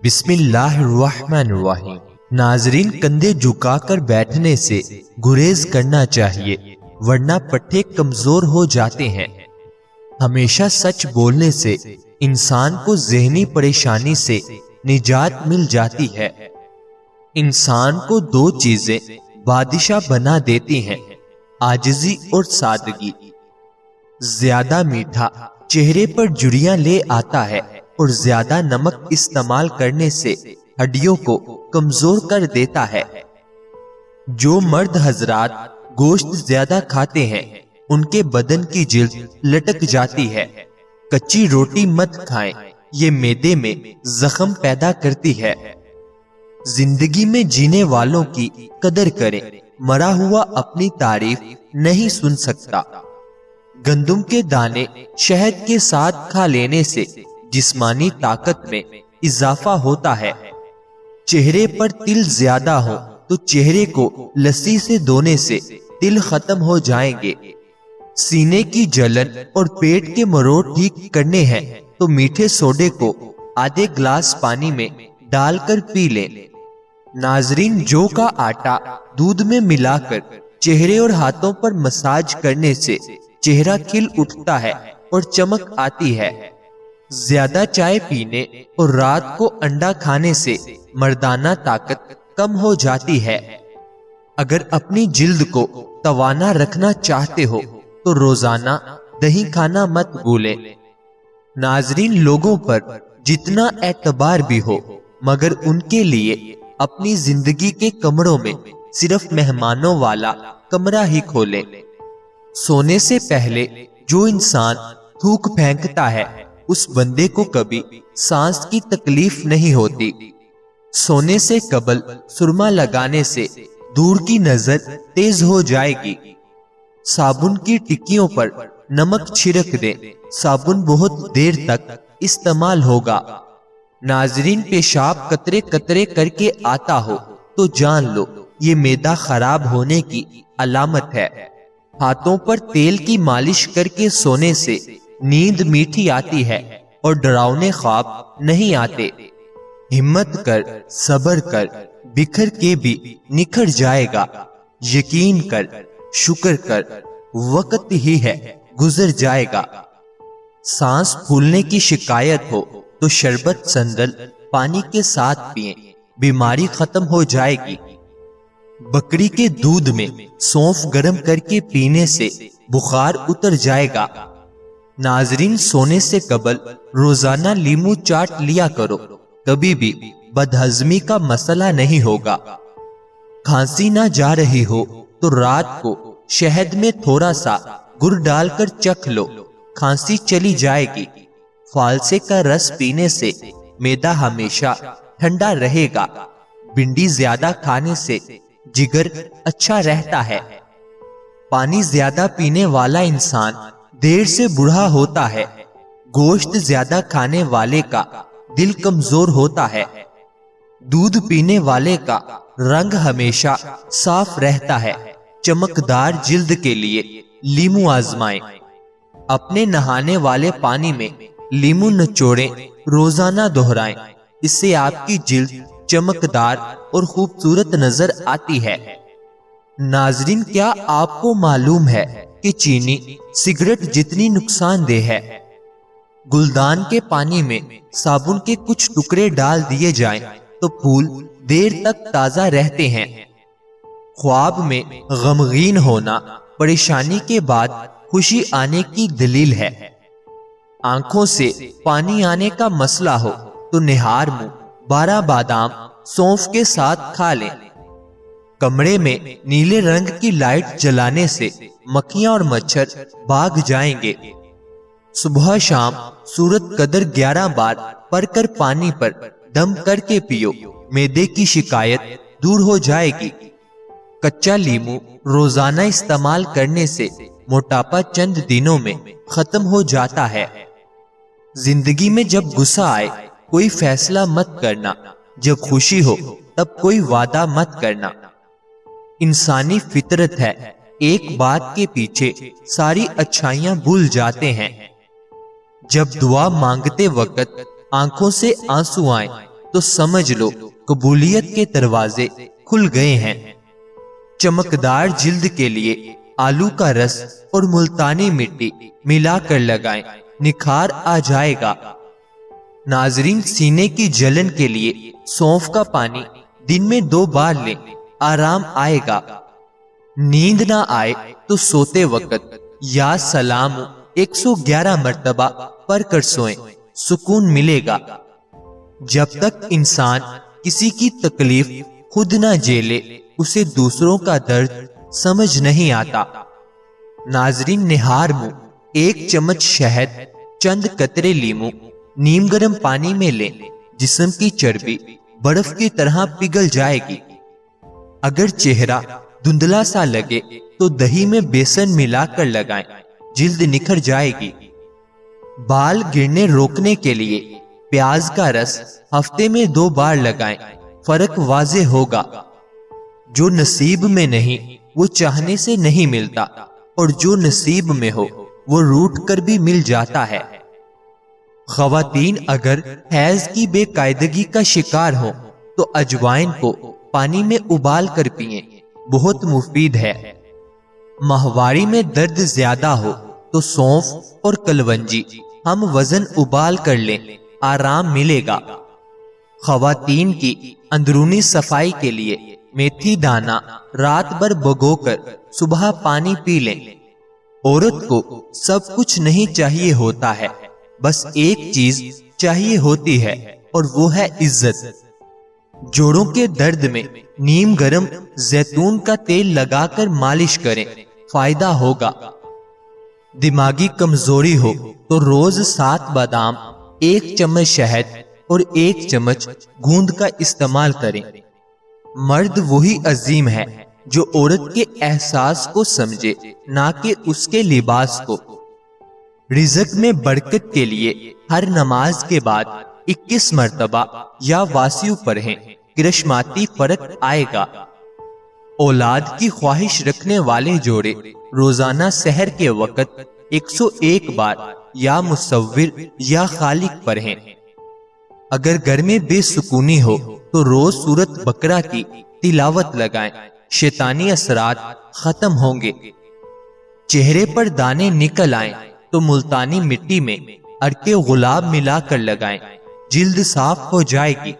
بسم اللہ الرحمن الرحیم۔ ناظرین، کندھے جھکا کر بیٹھنے سے گریز کرنا چاہیے ورنہ پٹھے کمزور ہو جاتے ہیں۔ ہمیشہ سچ بولنے سے انسان کو ذہنی پریشانی سے نجات مل جاتی ہے۔ انسان کو دو چیزیں بادشاہ بنا دیتی ہیں، عاجزی اور سادگی۔ زیادہ میٹھا چہرے پر جھریاں لے آتا ہے اور زیادہ نمک استعمال کرنے سے ہڈیوں کو کمزور کر دیتا ہے۔ جو مرد حضرات گوشت زیادہ کھاتے ہیں ان کے بدن کی جلد لٹک جاتی ہے۔ کچی روٹی مت کھائیں، یہ معدے میں زخم پیدا کرتی ہے۔ زندگی میں جینے والوں کی قدر کریں، مرا ہوا اپنی تعریف نہیں سن سکتا۔ گندم کے دانے شہد کے ساتھ کھا لینے سے جسمانی طاقت میں اضافہ ہوتا ہے۔ چہرے پر تل زیادہ ہو تو چہرے کو لسی سے دھونے سے تل ختم ہو جائیں گے۔ سینے کی جلن اور پیٹ کے مروڑ ٹھیک کرنے ہیں تو میٹھے سوڈے کو آدھے گلاس پانی میں ڈال کر پی لیں۔ ناظرین، جو کا آٹا دودھ میں ملا کر چہرے اور ہاتھوں پر مساج کرنے سے چہرہ کھل اٹھتا ہے اور چمک آتی ہے۔ زیادہ چائے پینے اور رات کو انڈا کھانے سے مردانہ طاقت کم ہو جاتی ہے۔ اگر اپنی جلد کو توانا رکھنا چاہتے ہو تو روزانہ دہی کھانا مت بھولیں۔ ناظرین، لوگوں پر جتنا اعتبار بھی ہو مگر ان کے لیے اپنی زندگی کے کمروں میں صرف مہمانوں والا کمرہ ہی کھولیں۔ سونے سے پہلے جو انسان تھوک پھینکتا ہے اس بندے کو کبھی سانس کی تکلیف نہیں ہوتی۔ سونے سے قبل سرما لگانے سے دور کی نظر تیز ہو جائے گی۔ صابن کی ٹکیوں پر نمک چھڑک دیں، صابن بہت دیر تک استعمال ہوگا۔ ناظرین، پیشاب قطرے قطرے کر کے آتا ہو تو جان لو یہ معدہ خراب ہونے کی علامت ہے۔ ہاتھوں پر تیل کی مالش کر کے سونے سے نیند میٹھی آتی ہے اور ڈراؤنے خواب نہیں آتے۔ ہمت کر، صبر کر، بکھر کے بھی نکھر جائے گا۔ یقین کر، شکر کر، وقت ہی ہے گزر جائے گا۔ سانس پھولنے کی شکایت ہو تو شربت سندل پانی کے ساتھ پئیں، بیماری ختم ہو جائے گی۔ بکری کے دودھ میں سونف گرم کر کے پینے سے بخار اتر جائے گا۔ ناظرین، سونے سے قبل روزانہ لیمو چاٹ لیا کرو، کبھی بھی بدہضمی کا مسئلہ نہیں ہوگا۔ کھانسی نہ جا رہی ہو تو رات کو شہد میں تھوڑا سا گڑ ڈال کر چکھ لو، کھانسی چلی جائے گی۔ فالسے کا رس پینے سے معدہ ہمیشہ ٹھنڈا رہے گا۔ بھنڈی زیادہ کھانے سے جگر اچھا رہتا ہے۔ پانی زیادہ پینے والا انسان دیر سے بوڑھا ہوتا ہے۔ گوشت زیادہ کھانے والے کا دل کمزور ہوتا ہے۔ دودھ پینے والے کا رنگ ہمیشہ صاف رہتا ہے۔ چمکدار جلد کے لیے لیمو آزمائیں۔ اپنے نہانے والے پانی میں لیمو نچوڑیں، روزانہ دہرائیں، اس سے آپ کی جلد چمکدار اور خوبصورت نظر آتی ہے۔ ناظرین، کیا آپ کو معلوم ہے کہ چینی سگریٹ جتنی نقصان دہ ہے؟ گلدان کے پانی میں صابن کے کچھ ٹکڑے ڈال دیے جائیں تو پھول دیر تک تازہ رہتے ہیں۔ خواب میں غمگین ہونا پریشانی کے بعد خوشی آنے کی دلیل ہے۔ آنکھوں سے پانی آنے کا مسئلہ ہو تو نہار منہ 12 بادام سونف کے ساتھ کھا لیں۔ کمرے میں نیلے رنگ کی لائٹ جلانے سے مکھیاں اور مچھر بھاگ جائیں گے۔ صبح شام سورت قدر 11 بار پڑھ کر پانی پر دم کر کے پیو، معدے کی شکایت دور ہو جائے گی۔ کچا لیمو روزانہ استعمال کرنے سے موٹاپا چند دنوں میں ختم ہو جاتا ہے۔ زندگی میں جب غصہ آئے کوئی فیصلہ مت کرنا، جب خوشی ہو تب کوئی وعدہ مت کرنا۔ انسانی فطرت ہے، ایک بات کے پیچھے ساری اچھائیاں بھول جاتے ہیں۔ جب دعا مانگتے وقت آنکھوں سے آنسو آئیں تو سمجھ لو قبولیت کے دروازے کھل گئے ہیں۔ چمکدار جلد کے لیے آلو کا رس اور ملتانی مٹی ملا کر لگائیں، نکھار آ جائے گا۔ ناظرین، سینے کی جلن کے لیے سونف کا پانی دن میں 2 بار لیں، آرام آئے گا۔ نیند نہ آئے تو سوتے وقت یا سلام 111 مرتبہ پڑھ کر سوئیں، سکون ملے گا۔ جب تک انسان کسی کی تکلیف خود نہ جھیلے اسے دوسروں کا درد سمجھ نہیں آتا۔ ناظرین، نہار منہ 1 چمچ شہد، چند قطرے لیموں نیم گرم پانی میں لیں، جسم کی چربی برف کی طرح پگھل جائے گی۔ اگر چہرہ دھندلا سا لگے تو دہی میں بیسن ملا کر لگائیں، جلد نکھر جائے گی۔ بال گرنے روکنے کے لیے پیاز کا رس ہفتے میں 2 بار لگائیں، فرق واضح ہوگا۔ جو نصیب میں نہیں وہ چاہنے سے نہیں ملتا، اور جو نصیب میں ہو وہ روٹ کر بھی مل جاتا ہے۔ خواتین اگر حیض کی بے قاعدگی کا شکار ہو تو اجوائن کو پانی میں ابال کر پئیں، بہت مفید ہے۔ ماہواری میں درد زیادہ ہو تو سونف اور کلونجی ہم وزن ابال کر لیں، آرام ملے گا۔ خواتین کی اندرونی صفائی کے لیے میتھی دانہ رات بھر بھگو کر صبح پانی پی لیں۔ عورت کو سب کچھ نہیں چاہیے ہوتا ہے، بس ایک چیز چاہیے ہوتی ہے، اور وہ ہے عزت۔ جوڑوں کے درد میں نیم گرم زیتون کا تیل لگا کر مالش کریں، فائدہ ہوگا۔ دماغی کمزوری ہو تو روز 7 بادام، 1 چمچ شہد اور 1 چمچ گوند کا استعمال کریں۔ مرد وہی عظیم ہے جو عورت کے احساس کو سمجھے، نہ کہ اس کے لباس کو۔ رزق میں برکت کے لیے ہر نماز کے بعد 21 مرتبہ یا واسیو پڑھیں، کرشماتی فرق آئے گا۔ اولاد کی خواہش رکھنے والے جوڑے روزانہ سحر کے وقت 101 بار یا مصور یا خالق پڑھیں۔ اگر گھر میں بے سکونی ہو تو روز سورت بقرہ کی تلاوت لگائیں، شیطانی اثرات ختم ہوں گے۔ چہرے پر دانے نکل آئیں تو ملتانی مٹی میں عرق گلاب ملا کر لگائیں، جلد صاف ہو جائے گی۔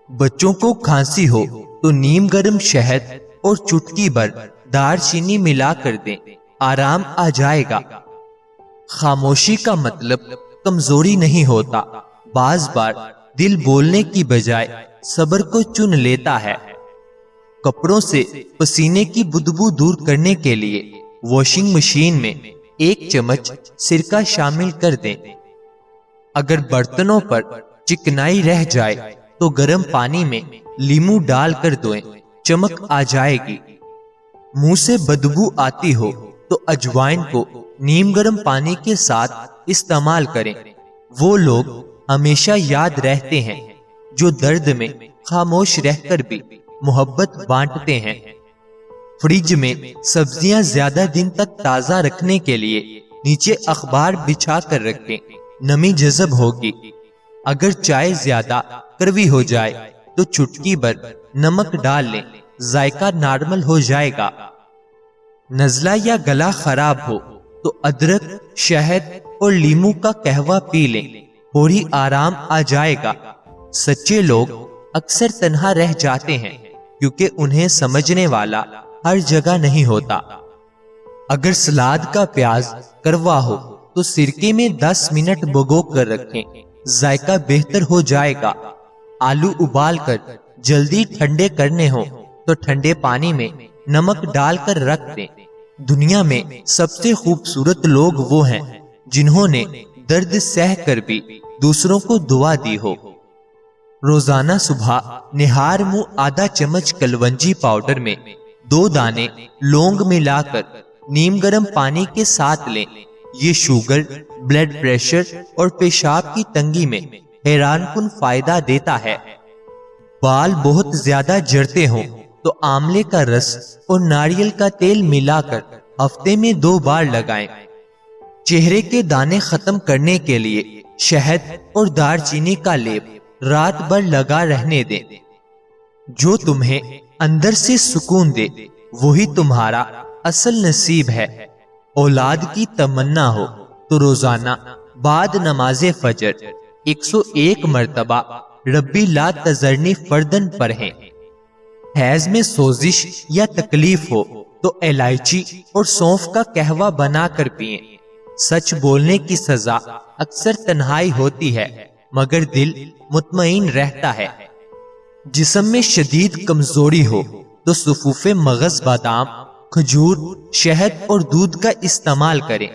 بچوں کو کھانسی ہو تو نیم گرم شہد اور چٹکی بھر دار چینی ملا کر دیں، آرام آ جائے گا۔ خاموشی کا مطلب کمزوری نہیں ہوتا، بعض بار دل بولنے کی بجائے صبر کو چن لیتا ہے۔ کپڑوں سے پسینے کی بدبو دور کرنے کے لیے واشنگ مشین میں 1 چمچ سرکہ شامل کر دیں۔ اگر برتنوں پر چکنائی رہ جائے تو گرم پانی میں لیموں ڈال کر دھوئیں، چمک آ جائے گی۔ منہ سے بدبو آتی ہو تو اجوائن کو نیم گرم پانی کے ساتھ استعمال کریں۔ وہ لوگ ہمیشہ یاد رہتے ہیں جو درد میں خاموش رہ کر بھی محبت بانٹتے ہیں۔ فریج میں سبزیاں زیادہ دن تک تازہ رکھنے کے لیے نیچے اخبار بچھا کر رکھیں، نمی جذب ہوگی۔ اگر چائے زیادہ کڑوی ہو جائے تو چٹکی بھر نمک ڈال لیں، ذائقہ نارمل ہو جائے گا۔ نزلہ یا گلا خراب ہو تو ادرک، شہد اور لیموں کا قہوہ پی لیں، فوری آرام آ جائے گا۔ سچے لوگ اکثر تنہا رہ جاتے ہیں کیونکہ انہیں سمجھنے والا ہر جگہ نہیں ہوتا۔ اگر سلاد کا پیاز کروا ہو تو سرکے میں 10 منٹ بھگو کر رکھیں، ذائقہ بہتر ہو جائے گا۔ آلو ابال کر جلدی ٹھنڈے کرنے ہو تو ٹھنڈے پانی میں نمک ڈال کر رکھ دیں۔ دنیا میں سب سے خوبصورت لوگ وہ ہیں جنہوں نے درد سہ کر بھی دوسروں کو دعا دی ہو۔ روزانہ صبح نہار منہ آدھا چمچ کلونجی پاؤڈر میں 2 دانے لونگ ملا کر نیم گرم پانی کے ساتھ لیں۔ یہ شوگر، بلڈ پریشر اور پیشاب کی تنگی میں حیران کن فائدہ دیتا ہے۔ بال بہت زیادہ جھڑتے ہوں تو آملے کا رس اور ناریل کا تیل ملا کر ہفتے میں 2 بار لگائیں۔ چہرے کے دانے ختم کرنے کے لیے شہد اور دار چینی کا لیپ رات بھر لگا رہنے دیں۔ جو تمہیں اندر سے سکون دے وہی تمہارا اصل نصیب ہے۔ اولاد کی تمنا ہو تو روزانہ بعد نماز فجر 101 مرتبہ ربی لا تذرنی فردن پڑھیں۔ حیض میں سوزش یا تکلیف ہو تو الائچی اور سونف کا قہوہ بنا کر پئیں۔ سچ بولنے کی سزا اکثر تنہائی ہوتی ہے مگر دل مطمئن رہتا ہے۔ جسم میں شدید کمزوری ہو تو صفوف مغز بادام، کھجور، شہد اور دودھ کا استعمال کریں۔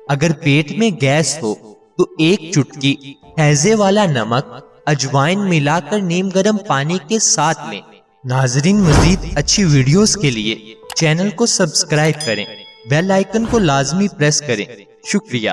اگر پیٹ میں گیس ہو تو ایک چٹکی ہیضے والا نمک اجوائن ملا کر نیم گرم پانی کے ساتھ لیں۔ ناظرین، مزید اچھی ویڈیوز کے لیے چینل کو سبسکرائب کریں، بیل آئیکن کو لازمی پریس کریں۔ شکریہ۔